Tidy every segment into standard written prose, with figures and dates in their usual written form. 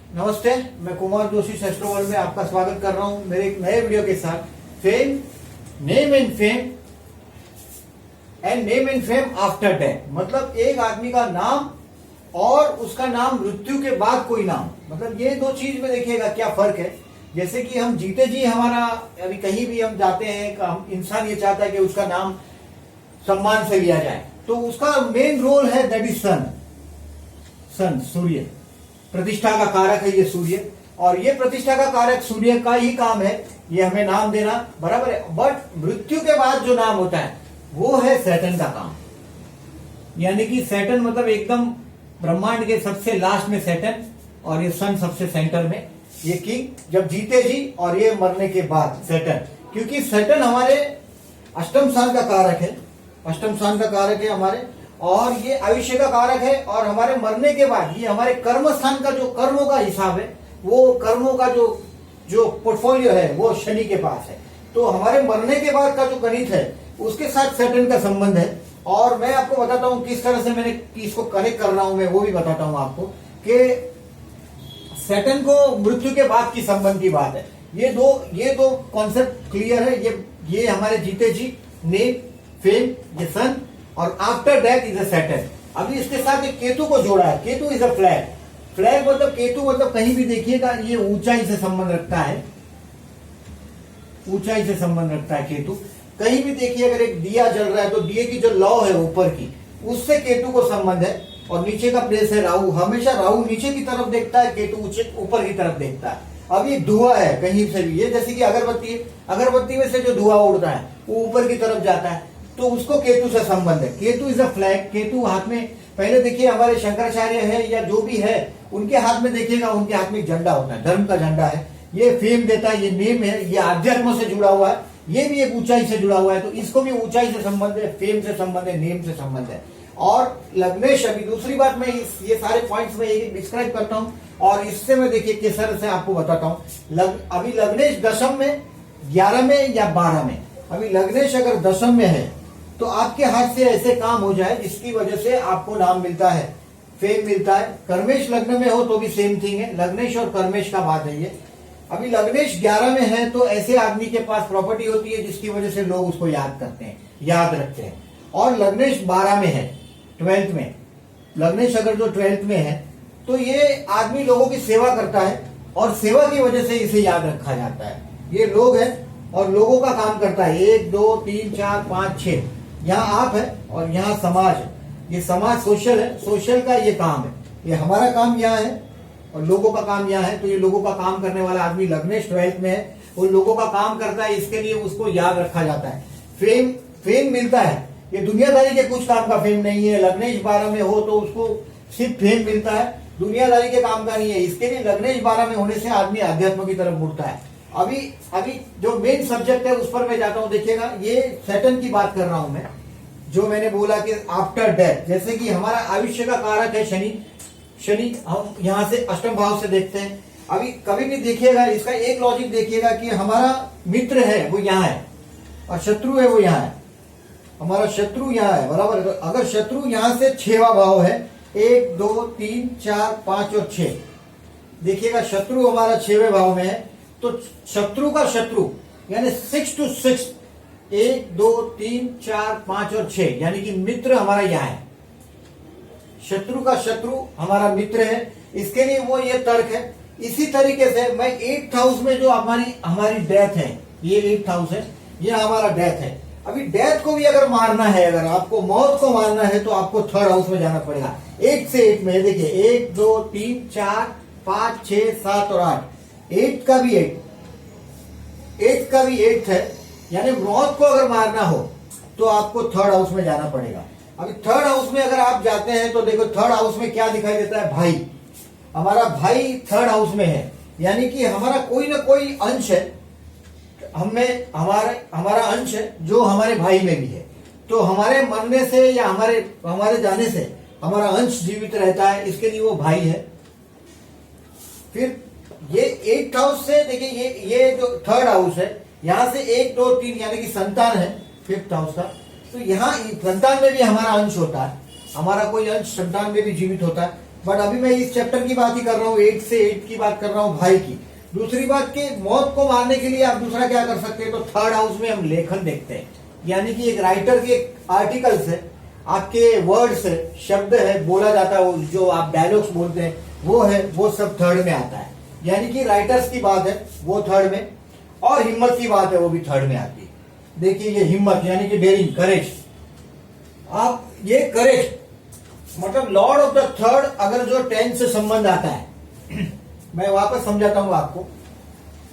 नमस्ते, मैं कुमार जोशी सेस्ट्रो वर्ल्ड में आपका स्वागत कर रहा हूं मेरे एक नए वीडियो के साथ। Fame, name and fame and name and fame after death. मतलब एक आदमी का नाम और उसका नाम मृत्यु के बाद कोई नाम, मतलब ये दो चीज में देखिएगा क्या फर्क है। जैसे कि हम जीते जी हमारा अभी कहीं भी हम जाते हैं, हम इंसान ये चाहता है कि उसका नाम सम्मान से लिया जाए, तो उसका मेन रोल है दैट इज सन। सन, सूर्य, प्रतिष्ठा का कारक है ये सूर्य, और ये प्रतिष्ठा का कारक सूर्य का ही काम है ये हमें नाम देना, बराबर है। बट मृत्यु के बाद जो नाम होता है वो है सैटर्न का काम। यानी कि सैटर्न मतलब एकदम ब्रह्मांड के सबसे लास्ट में सैटर्न, और ये सन सबसे सेंटर में, ये किंग जब जीते जी, और ये मरने के बाद सैटर्न। क्योंकि सैटर्न हमारे अष्टम स्थान का कारक है, अष्टम स्थान का कारक है हमारे, और ये आयुष्य का कारक है। और हमारे मरने के बाद ये हमारे कर्म स्थान का जो कर्मों का हिसाब है, वो कर्मों का जो पोर्टफोलियो है वो शनि के पास है। तो हमारे मरने के बाद का जो गणित है उसके साथ सैटर्न का संबंध है। और मैं आपको बताता हूं किस तरह से मैंने इसको कनेक्ट कर रहा हूं, मैं वो भी बताता हूं आपको कि सैटर्न को मृत्यु के बाद की संबंध की बात है। ये दो कॉन्सेप्ट क्लियर है। ये हमारे जीते जी, नेम, फेम, ये सन, और after death is a Saturn. अभी इसके साथ एक केतु को जोड़ा है। Ketu is a flag. Flag मतलब केतु मतलब कहीं भी देखिएगा ये ऊंचाई से संबंध रखता है, ऊंचाई से संबंध रखता है केतु। कहीं भी देखिए अगर एक दिया जल रहा है तो दिए की जो लौ है ऊपर की, उससे केतु को संबंध है। और नीचे का प्लेस है राहु। हमेशा राहु नीचे की तरफ देखता है, केतु ऊपर की तरफ देखता है। अब ये धुआं है कहीं से भी, ये जैसे कि अगरबत्ती है, अगरबत्ती में से जो धुआं उड़ता है वो ऊपर की तरफ जाता है, तो उसको केतु से संबंध है। Ketu is a flag. Ketu हाथ में, पहले देखिए हमारे शंकराचार्य है या जो भी है उनके हाथ में देखिएगा, उनके हाथ में झंडा होता है, धर्म का झंडा है। ये फेम देता है, ये नेम है, ये आध्यात्म से जुड़ा हुआ है, ये भी एक ऊंचाई से जुड़ा हुआ है, तो इसको भी ऊंचाई से संबंध है, फेम से संबंध है, नेम से संबंध है। और लग्नेश, अभी दूसरी बात मैं ये सारे पॉइंट्स में एक डिस्क्राइब करता हूं, और इससे मैं देखिए किस तरह से आपको बताता हूं। अभी लग्नेश दशम में, 11 में या 12 में, अभी लग्नेश अगर दशम में है तो आपके हाथ से ऐसे काम हो जाए जिसकी वजह से आपको नाम मिलता है, फेम मिलता है। कर्मेश लग्न में हो तो भी सेम थिंग है, लग्नेश और कर्मेश का बात है ये। अभी लग्नेश 11 में है तो ऐसे आदमी के पास प्रॉपर्टी होती है जिसकी वजह से लोग उसको याद करते हैं, याद रखते हैं। और लग्नेश 12 में है, 12th में, लग्नेश अगर जो 12th में है तो ये आदमी लोगों की सेवा करता है, और सेवा की वजह से इसे याद रखा जाता है। ये लोग है और लोगों का काम करता है, 1 2 3 4 5 6, यहाँ आप है और यहाँ समाज है। ये समाज सोशल है, सोशल का ये काम है। ये हमारा काम यहाँ है और लोगों का काम यहाँ है। तो ये लोगों का काम करने वाला आदमी लग्नेश 12th में है, वो लोगों का काम करता है, इसके लिए उसको याद रखा जाता है। फेम मिलता है, ये दुनियादारी के कुछ काम का फेम नहीं है। लग्नेश 12 में हो तो उसको सिर्फ फेम मिलता है, दुनियादारी के काम का नहीं है। इसके लिए लग्नेश 12 में होने से आदमी अध्यात्म की तरफ मुड़ता है। अभी जो मेन सब्जेक्ट है उस पर मैं जाता हूं। देखिएगा ये सैटर्न की बात कर रहा हूं मैं, जो मैंने बोला कि आफ्टर डेथ, जैसे कि हमारा आयुष्य का कारक है शनि, हम यहां से अष्टम भाव से देखते हैं। अभी कभी भी देखिएगा, इसका एक लॉजिक देखिएगा कि हमारा मित्र है वो यहाँ है और शत्रु है वो यहाँ है। हमारा शत्रु यहाँ है, बराबर है। तो अगर शत्रु यहाँ से 6वां भाव है, 1 2 3 4 5 और 6, देखिएगा शत्रु हमारा 6वें भाव में है, तो शत्रु का शत्रु यानी 6 to 6, 1 2 3 4 5 और 6, यानी कि मित्र हमारा यहाँ है। शत्रु का शत्रु हमारा मित्र है, इसके लिए वो ये तर्क है। इसी तरीके से मैं 8th हाउस में जो हमारी डेथ है, ये 8th हाउस है, ये हमारा डेथ है। अभी डेथ को भी अगर मारना है, अगर आपको मौत को मारना है तो आपको 3rd हाउस में जाना पड़ेगा। 8 से 8 में देखिए, 1 2 3 4 5 6 7 और 8, 8 का भी 8 है, यानी मौत को अगर मारना हो तो आपको 3rd हाउस में जाना पड़ेगा। अभी 3rd हाउस में अगर आप जाते हैं तो देखो 3rd हाउस में क्या दिखाई देता है, भाई। हमारा भाई 3rd हाउस में है, यानी कि हमारा कोई ना कोई अंश है, हमारा अंश है जो हमारे भाई में भी है। तो हमारे मरने से या हमारे जाने से हमारा अंश जीवित रहता है, इसके लिए वो भाई है। फिर ये 8th हाउस से देखिए, ये जो 3rd हाउस है, यहां से 1 2 3 यानी कि संतान है 5th हाउस का। तो यहाँ संतान में भी हमारा अंश होता है, हमारा कोई अंश संतान में भी जीवित होता है। बट अभी मैं इस चैप्टर की बात ही कर रहा हूँ, 8 से 8 की बात कर रहा हूँ भाई की। दूसरी बात कि मौत को मारने के लिए आप दूसरा क्या कर सकते हैं, तो थर्ड हाउस में हम लेखन देखते हैं, यानी कि एक राइटर के आर्टिकल्स है, आपके वर्ड्स है, शब्द है, बोला जाता है, वो जो आप डायलॉग्स बोलते हैं वो है, वो सब थर्ड में आता है। यानी कि राइटर्स की बात है वो थर्ड में, और हिम्मत की बात है वो भी थर्ड में आती है। देखिए ये हिम्मत यानी कि डेयरिंग, करेज। आप ये करेज मतलब लॉर्ड ऑफ द थर्ड अगर जो 10 से संबंध आता है मैं वापस समझाता हूं आपको।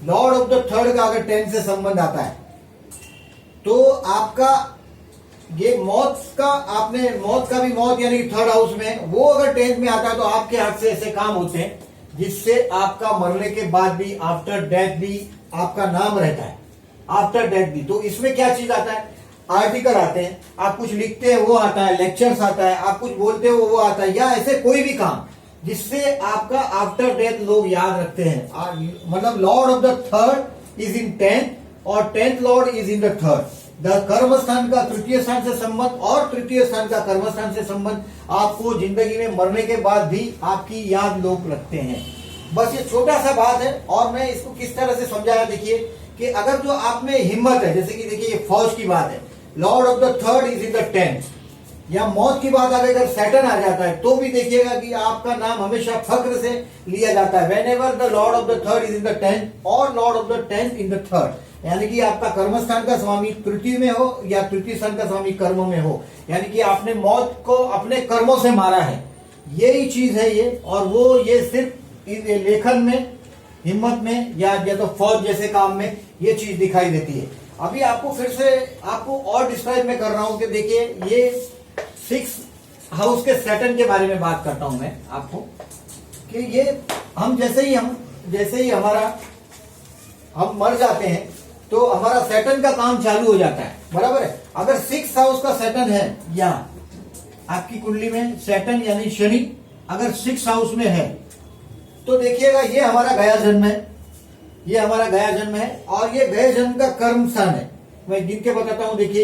लॉर्ड ऑफ द थर्ड का अगर 10 से संबंध आता है तो आपका ये मौत का, आपने मौत का भी मौत यानी थर्ड हाउस में, वो अगर 10th में आता है तो आपके हाथ से ऐसे काम होते हैं जिससे आपका मरने के बाद भी, आफ्टर डेथ भी आपका नाम रहता है, आफ्टर डेथ भी। तो इसमें क्या चीज आता है, आर्टिकल आते हैं, आप कुछ लिखते हैं वो आता है, लेक्चर्स आता है, आप कुछ बोलते हो वो आता है, या ऐसे कोई भी काम जिससे आपका आफ्टर डेथ लोग याद रखते हैं। मतलब Lord of the third is in 10th और 10th Lord is in the third. The कर्म स्थान का तृतीय स्थान से संबंध और तृतीय स्थान का कर्म स्थान से संबंध आपको जिंदगी में मरने के बाद भी आपकी याद लोग रखते हैं। बस ये छोटा सा बात है, और मैं इसको किस तरह से समझाया, देखिए कि अगर जो आप में हिम्मत है, जैसे कि देखिए ये फौज की बात है, lord of the third is in the 10th, या मौत की बात अगर सैटर्न आ जाता है तो भी देखिएगा कि आपका नाम हमेशा फक्र से लिया जाता है। When ever the Lord of the third is in the 10th और Lord of the 10th in the third, यानी कि आपका कर्म स्थान का स्वामी तृतीय में हो या तृतीय स्थान का स्वामी कर्म में हो, यानी कि आपने मौत को अपने कर्मों से मारा है, यही चीज है ये। और वो ये सिर्फ लेखन में, हिम्मत में, या तो फौज जैसे काम में ये चीज दिखाई देती है। अभी आपको फिर से आपको और डिस्क्राइब में कर रहा हूं कि देखिए ये 6 हाउस के सैटर्न के बारे में बात करता हूं मैं आपको, कि ये हम जैसे ही हम मर जाते हैं तो हमारा सैटर्न का काम चालू हो जाता है, बराबर है। अगर 6 हाउस का सैटर्न है, या आपकी कुंडली में सैटर्न यानी शनि अगर 6 हाउस में है तो देखिएगा ये हमारा गया जन्म है, ये हमारा गया जन्म है, और ये गए जन्म का कर्म स्थान है। मैं गिन के बताता हूं, देखिए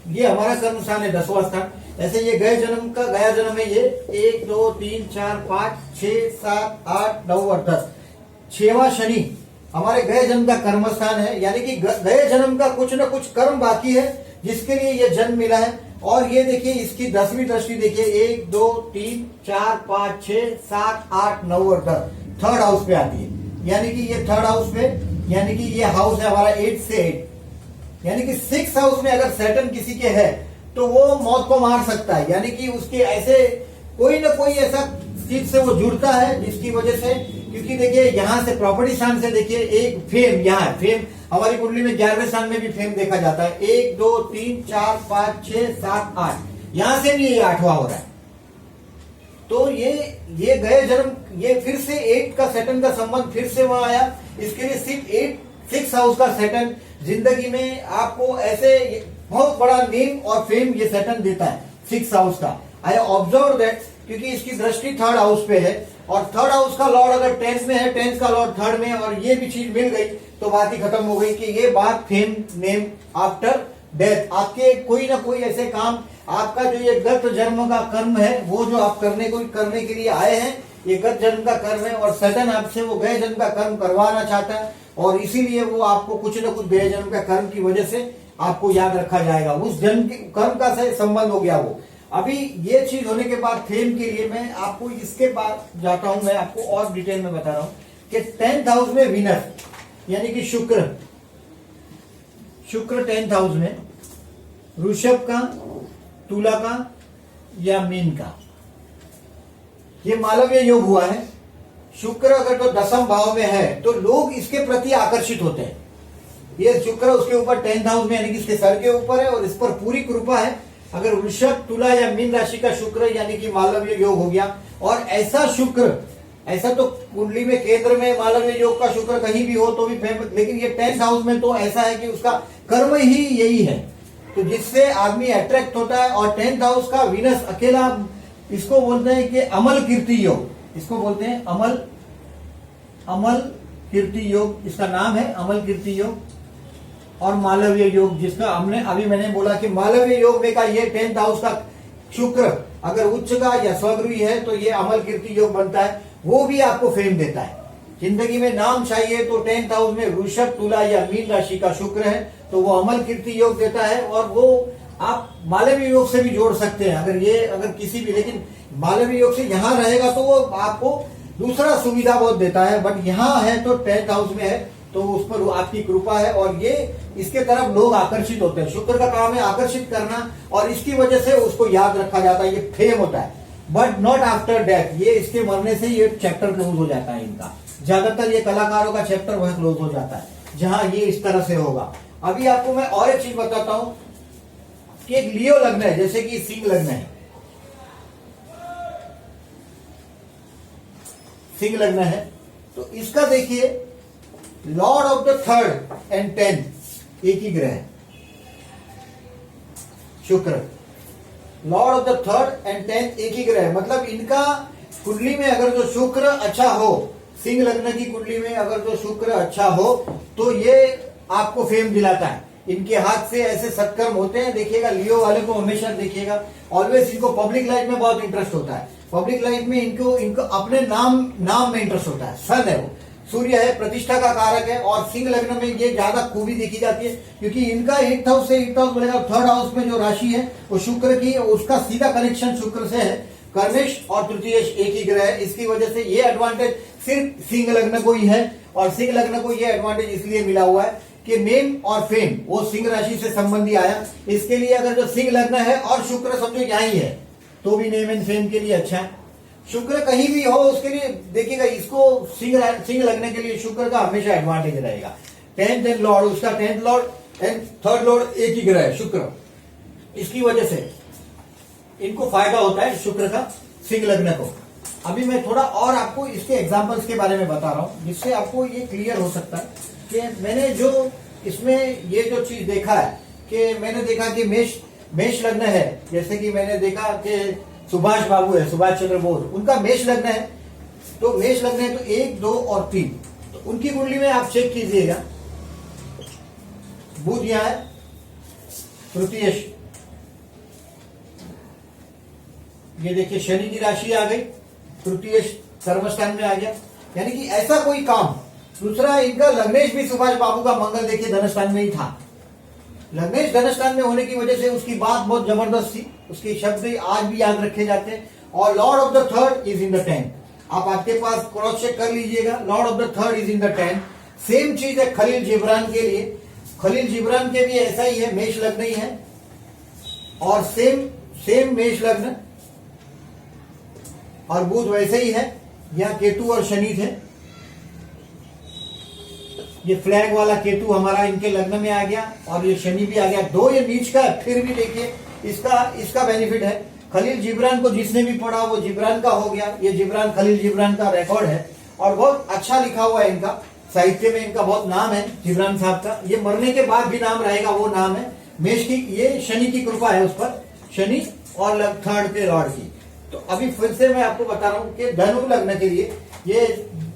ये हमारा कर्म स्थान है 10वां स्थान। ऐसे ये गए जन्म का गया जन्म है, ये 1 2 3 4 5 6 7 8 9 और 10, 6वां शनि हमारे गए जन्म का कर्म स्थान है, यानी कि गए जन्म का कुछ न कुछ कर्म बाकी है जिसके लिए ये जन्म मिला है। और ये देखिए इसकी 10वीं दृष्टि देखिए, 1 2 3 4 5 6 7 8 9 और 10 थर्ड हाउस पे आती है, यानी कि ये थर्ड हाउस पे, यानी कि ये हाउस है हमारा 8 से 8, यानी कि 6 हाउस में अगर सैटर्न किसी के है तो वो मौत को मार सकता है, यानी कि उसके ऐसे कोई ना कोई ऐसा चीज से वो जुड़ता है जिसकी वजह से, क्योंकि देखिए यहां से प्रॉपर्टी स्थान से देखिए एक फेम, यहाँ फेम हमारी कुंडली में 11वें स्थान में भी फेम देखा जाता है, 1 2 3 4 5 6 7 8, यहां से भी ये 8वां हो रहा है। तो ये गए जन्म, ये फिर से 8 का सैटर्न का संबंध फिर से वहां आया। इसके लिए सिर्फ 6 हाउस का सैटर्न जिंदगी में आपको ऐसे बहुत बड़ा नेम और फेम ये सैटर्न देता है 6 हाउस का। आई ऑब्जर्व दैट, क्योंकि इसकी दृष्टि थर्ड हाउस पे है, और थर्ड हाउस का लॉर्ड अगर 10th में है, 10th का लॉर्ड थर्ड में, और ये भी चीज मिल गई तो बात ही खत्म हो गई कि ये बात फेम नेम आफ्टर डेथ। आपके कोई ना कोई ऐसे काम, आपका जो ये गत जन्म का कर्म है, वो जो आप करने के लिए आए हैं, ये गत जन्म का कर्म है, और सैटर्न आपसे वो गए जन्म का कर्म करवाना चाहता है, और इसीलिए वो आपको कुछ न कुछ गए जन्म का कर्म की वजह से आपको याद रखा जाएगा, उस जन्म के कर्म का से संबंध हो गया वो। अभी ये चीज होने के बाद फेम के लिए मैं आपको इसके बाद जाता हूं, मैं आपको और डिटेल में बता रहा हूं कि 10th हाउस में विनर यानी कि शुक्र 10th हाउस में वृषभ का, तुला का या मीन का, ये मालवीय योग हुआ है। शुक्र अगर तो 10th भाव में है तो लोग इसके प्रति आकर्षित होते हैं। ये शुक्र उसके ऊपर 10th हाउस में यानी कि इसके सर के ऊपर है और इस पर पूरी कृपा है। अगर वृषभ, तुला या मीन राशि का शुक्र यानी कि मालवीय योग हो गया, और ऐसा शुक्र, ऐसा तो कुंडली में केंद्र में मालवीय योग का शुक्र कहीं भी हो तो भी फेमस, लेकिन ये 10th हाउस में तो ऐसा है कि उसका कर्म ही यही है, तो जिससे आदमी अट्रैक्ट होता है। और 10th हाउस का वीनस अकेला, इसको बोलते हैं कि अमल कीर्ति योग, इसको बोलते हैं अमल कीर्ति योग, इसका नाम है अमल कीर्ति योग। और मालवीय योग, जिसका हमने अभी मैंने बोला कि मालवीय योग में का ये 10th हाउस का शुक्र अगर उच्च का या स्वगृही है तो ये अमल कीर्ति योग बनता है, वो भी आपको फेम देता है। जिंदगी में नाम चाहिए तो 10th हाउस में वृषभ, तुला या मीन राशि का शुक्र है तो वो अमल कीर्ति योग देता है। और वो आप मालवीय योग से भी जोड़ सकते हैं, अगर किसी भी, लेकिन मालवीय योग से यहाँ रहेगा तो वो आपको दूसरा सुविधा बहुत देता है, बट यहाँ है तो 10th हाउस में है तो उस पर आपकी कृपा है और ये इसके तरफ लोग आकर्षित होते हैं। शुक्र का काम है आकर्षित करना और इसकी वजह से उसको याद रखा जाता है, ये फेम होता है, बट नॉट आफ्टर डेथ। ये इसके मरने से ये चैप्टर क्लोज हो जाता है इनका। ज्यादातर ये कलाकारों का चैप्टर वह क्लोज हो जाता है जहां ये इस तरह से होगा। अभी आपको मैं और एक चीज बताता हूं कि एक लियो लग्न है, जैसे कि सिंह लग्न है, सिंह लग्न है तो इसका देखिए Lord of the 3rd and 10th एक ही ग्रह है, शुक्र। Lord of the 3rd and 10th एक ही ग्रह है, मतलब इनका कुंडली में अगर जो शुक्र अच्छा हो, सिंह लग्न की कुंडली में अगर जो शुक्र अच्छा हो तो ये आपको फेम दिलाता है। इनके हाथ से ऐसे सत्कर्म होते हैं, देखिएगा लियो वाले को हमेशा देखिएगा ऑलवेज इनको पब्लिक लाइफ में बहुत इंटरेस्ट होता है। पब्लिक लाइफ में इनको अपने नाम में इंटरेस्ट होता है। सन है वो, सूर्य है, प्रतिष्ठा का कारक है और सिंह लग्न में ये ज्यादा खूबी देखी जाती है क्योंकि इनका 8th हाउस से 8th हाउस बोलेगा 3rd हाउस में जो राशि है वो शुक्र की, उसका सीधा कनेक्शन शुक्र से है। कर्मेश और तृतीयेश एक ही ग्रह है, इसकी वजह से ये एडवांटेज सिर्फ सिंह लग्न को ही है। और सिंह लग्न को ये एडवांटेज इसलिए मिला हुआ है कि नेम और फेम वो सिंह राशि से संबंधी आया। इसके लिए अगर जो सिंह लग्न है और शुक्र समझो यही है तो भी नेम एंड फेम के लिए अच्छा है। शुक्र कहीं भी हो उसके लिए देखिएगा, इसको सिंह लगने के लिए शुक्र का हमेशा एडवांटेज रहेगा। 10th एंड लॉर्ड, उसका 10th Lord and 3rd Lord एक ही ग्रह है शुक्र, इसकी वजह से इनको फायदा होता है शुक्र का सिंह लग्न को। अभी मैं थोड़ा और आपको इसके एग्जांपल्स के बारे में बता रहा हूं जिससे आपको ये क्लियर हो सकता है कि मैंने जो इसमें ये जो चीज देखा है कि मैंने देखा कि मेष लग्न है, जैसे कि मैंने देखा कि सुभाष बाबू है, सुभाष चंद्र बोस, उनका मेष लग्न है तो मेष लग्न है तो 1, 2 और 3 तो उनकी कुंडली में आप चेक कीजिएगा। बुध यहां है, तृतीयेश, ये देखिए शनि की राशि आ गई, तृतीयेश कर्मस्थान में आ गया, यानी कि ऐसा कोई काम। दूसरा इनका लग्नेश भी सुभाष बाबू का मंगल देखिए धनस्थान में ही था। लग्नेश धनस्थान में होने की वजह से उसकी बात बहुत जबरदस्त थी, उसके शब्द आज भी याद रखे जाते हैं। और Lord of the 3rd is in the 10th, आप आपके पास क्रॉस चेक कर लीजिएगा, Lord of the 3rd is in the 10th। Same चीज है खलील जिब्रान के लिए, खलील जिब्रान के भी ऐसा ही है, मेष लग्न ही है और सेम मेष लग्न और बुध वैसे ही है। यहाँ केतु और शनि थे, ये फ्लैग वाला केतु हमारा इनके लग्न में आ गया और ये शनि भी आ गया, दो ये नीच का, फिर भी देखिए इसका बेनिफिट है। खलील जिब्रान को जिसने भी पढ़ा वो जिब्रान का हो गया, ये जिब्रान खलील जिब्रान का रिकॉर्ड है और बहुत अच्छा लिखा हुआ है इनका, साहित्य में इनका बहुत नाम है जिब्रान साहब का। ये मरने के बाद भी नाम रहेगा, वो नाम है मेष की, ये शनि की कृपा है उस पर, शनि और 3rd के लॉर्ड की। तो अभी फिर से मैं आपको बता रहा हूं कि धनु लग्न के लिए ये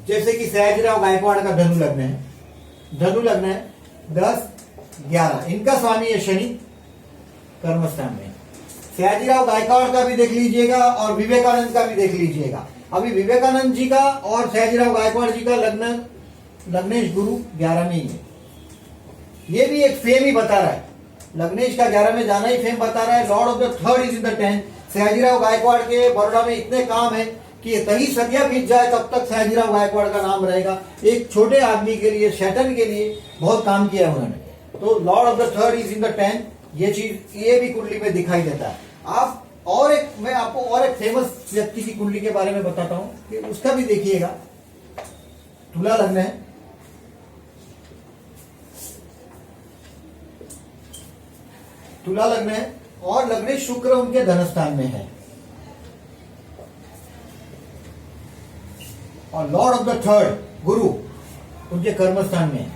जैसे कि सयाजीराव गायकवाड़ का धनु लग्न है, धनु लग्न है 10, 11, इनका स्वामी है शनि कर्मस्थान में। सयाजीराव गायकवाड़ का भी देख लीजिएगा और विवेकानंद का भी देख लीजिएगा। अभी विवेकानंद जी का और सयाजीराव गायकवाड़ जी का लग्नेश गुरु 11 में ही है, ये भी एक फेम ही बता रहा है। लग्नेश का 11 में जाना ही फेम बता रहा है। Lord of the 3rd is in the 10th। Sayajirao Gaekwad के बड़ौदा में इतने काम है कि कहीं सदियां बीत जाए तब तक सयाजीराव गायकवाड़ का नाम रहेगा। एक छोटे आदमी के लिए, शैटन के लिए बहुत काम किया उन्होंने। तो Lord of the 3rd is in the 10th, ये चीज ये भी कुंडली में दिखाई देता है। आप मैं आपको और एक फेमस व्यक्ति की कुंडली के बारे में बताता हूं कि उसका भी देखिएगा। तुला लग्न है, तुला लग्न है और लग्नेश शुक्र उनके धनस्थान में है और लॉर्ड ऑफ द 3rd गुरु उनके कर्मस्थान में है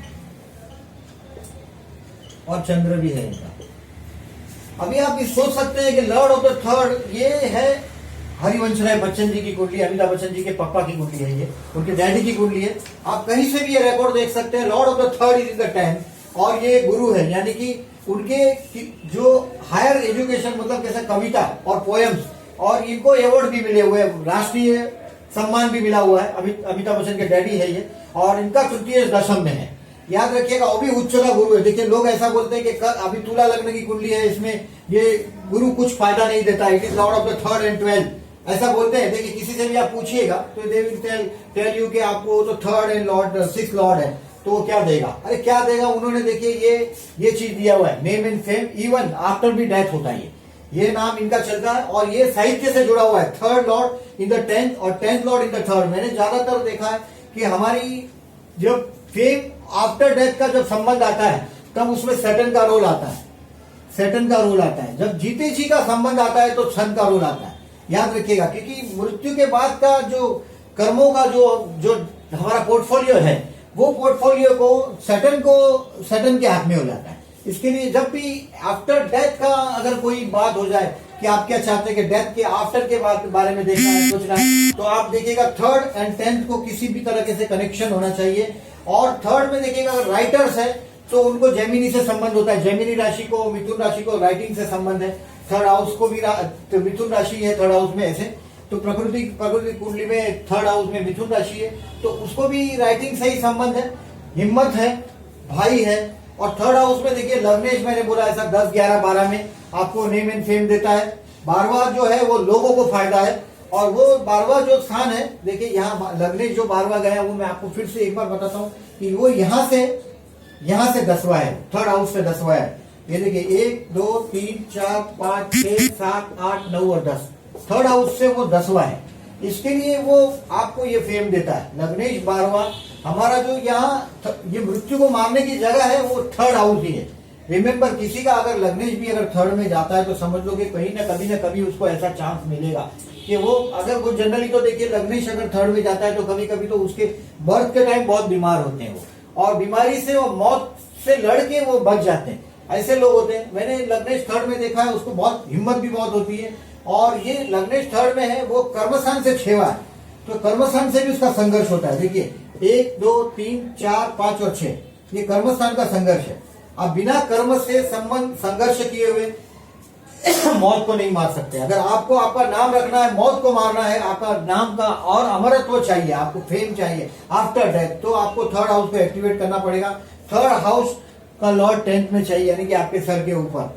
और चंद्र भी है इनका। अभी आप ये सोच सकते हैं कि लॉर्ड ऑफ द 3rd ये है हरिवंश राय बच्चन जी की कुंडली, अमिताभ बच्चन जी के पापा की कुंडली है, ये उनके डैडी की कुंडली है। आप कहीं से भी ये रिकॉर्ड देख सकते हैं। Lord of the 3rd is in the 10th और ये गुरु है, यानी कि उनके जो हायर एजुकेशन मतलब कैसे कविता और पोएम्स और इनको अवार्ड भी मिले हुए हैं, राष्ट्रीय सम्मान भी मिला हुआ है। अमिताभ बच्चन के डैडी है ये, और इनका तृतीय दशम में है। याद रखिएगा, वो भी उच्च का गुरु है। देखिए लोग ऐसा बोलते हैं कि अभी तुला लग्न की कुंडली है, इसमें ये गुरु कुछ फायदा नहीं देता, it is Lord of the 3rd and 12th, ऐसा बोलते हैं। देखिए किसी से भी आप पूछिएगा तो दे विल टेल यू कि आपको तो 3rd and Lord 6th Lord है, तो वो क्या देगा? अरे क्या देगा? उन्होंने देखिए ये चीज दिया हुआ है, name and fame even after भी डेथ होता है, ये नाम इनका चलता है। और ये साहित्य से जुड़ा हुआ है, 3rd Lord in the 10th और 10th Lord in the 3rd। मैंने ज्यादातर देखा है कि हमारी जब फेम आफ्टर डेथ का जब संबंध आता है तब उसमें सैटर्न का रोल आता है, सैटर्न का रोल आता है। जब जीते जी का संबंध आता है तो सन का रोल आता है। याद रखिएगा, क्योंकि मृत्यु के बाद का जो कर्मों का जो हमारा पोर्टफोलियो है, वो पोर्टफोलियो को सैटर्न के हाथ में हो जाता है। इसके लिए जब भी आफ्टर डेथ का अगर कोई बात हो जाए कि आप क्या चाहते हैं कि डेथ के आफ्टर के बारे में देखना है, सोचना है, तो आप देखिएगा 3rd and 10th को किसी भी तरह से कनेक्शन होना चाहिए। और 3rd में देखिएगा अगर राइटर्स है तो उनको जेमिनी से संबंध होता है, जेमिनी राशि को, मिथुन राशि को राइटिंग से संबंध है। 3rd हाउस को भी तो मिथुन राशि है 3rd हाउस में, ऐसे तो प्रकृति कुंडली में 3rd हाउस में मिथुन राशि है, तो उसको भी राइटिंग से ही संबंध है, हिम्मत है, भाई है। और 3rd हाउस में देखिए लग्नेश, मैंने बोला ऐसा 10, 11, 12 में आपको नेम एंड फेम देता है। 12वां जो है वो लोगों को फायदा है, और वो 12वां जो स्थान है, देखिए यहाँ लग्नेश जो 12वां गया, वो मैं आपको फिर से एक बार बताता हूँ कि वो यहाँ से 10वां है, 3rd हाउस से 10वां है। ये देखिए 1, 2, 3, 4, 5, 6, 7, 8, 9 और 10, 3rd हाउस से वो 10वां है। इसके लिए वो आपको ये फेम देता है। लग्नेश 12वां, हमारा जो यहाँ ये मृत्यु को मारने की जगह है वो 3rd हाउस ही है। रिमेम्बर, किसी का अगर लग्नेश भी अगर 3rd में जाता है तो समझ लो कि कहीं ना कभी उसको ऐसा चांस मिलेगा कि वो, अगर वो जनरली तो देखिए लग्नेश अगर 3rd में जाता है तो कभी कभी तो उसके बर्थ के टाइम बहुत बीमार होते हैं वो, और बीमारी से वो मौत से लड़के वो बच जाते हैं, ऐसे लोग होते हैं। मैंने लग्नेश 3rd में देखा है, उसको बहुत हिम्मत भी बहुत होती है। और ये लग्नेश 3rd में है, वो कर्मस्थान से 6वां है, तो कर्मस्थान से भी उसका संघर्ष होता है। देखिए 1, 2, 3, 4, 5 और 6, ये कर्मस्थान का संघर्ष है। आप बिना कर्म से संबंध संघर्ष किए हुए मौत को नहीं मार सकते। अगर आपको आपका नाम रखना है, मौत को मारना है, आपका नाम का और अमरत्व चाहिए, आपको फेम चाहिए आफ्टर डेथ, तो आपको 3rd हाउस को एक्टिवेट करना पड़ेगा। 3rd हाउस का लॉर्ड 10th में चाहिए, यानी कि आपके सर के ऊपर।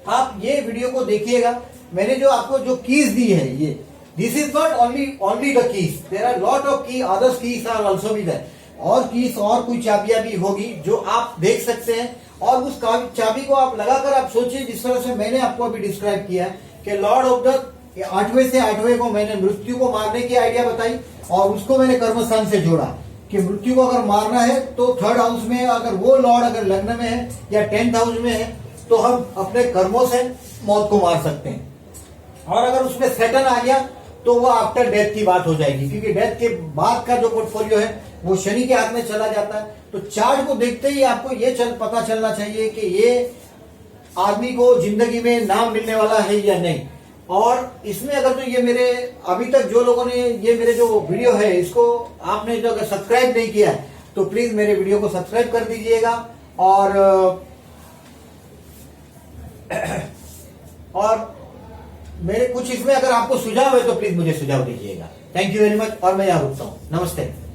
आप ये वीडियो को देखिएगा, मैंने जो आपको जो कीज दी है, ये this is not only the keys, there are lot of key others keys are also be there. और कीज और कोई चाबियां भी होगी जो आप देख सकते हैं, और उस चाबी को आप लगाकर आप सोचिए, जिस तरह से मैंने आपको अभी डिस्क्राइब किया है कि लॉर्ड ऑफ द 8वें से 8वें को मैंने मृत्यु को मारने की आइडिया बताई, और उसको मैंने कर्मस्थान से जोड़ा कि मृत्यु को अगर मारना है तो 3rd हाउस में, अगर वो लॉर्ड अगर लग्न में है या 10th हाउस में है, तो हम अपने कर्मों से मौत को मार सकते हैं। और अगर उसमें सैटर्न आ गया तो वो आफ्टर डेथ की बात हो जाएगी, क्योंकि डेथ के बाद का जो पोर्टफोलियो है वो शनि के हाथ में चला जाता है। तो चार्ट को देखते ही आपको ये पता चलना चाहिए कि ये आदमी को जिंदगी में नाम मिलने वाला है या नहीं। और इसमें अगर तो ये मेरे अभी तक जो लोगों ने ये मेरे जो वीडियो है इसको आपने जो अगर सब्सक्राइब नहीं किया है तो प्लीज मेरे वीडियो को सब्सक्राइब कर दीजिएगा। और मेरे कुछ इसमें अगर आपको सुझाव है तो प्लीज मुझे सुझाव दीजिएगा। थैंक यू वेरी मच, और मैं यहाँ रुकता हूँ। नमस्ते।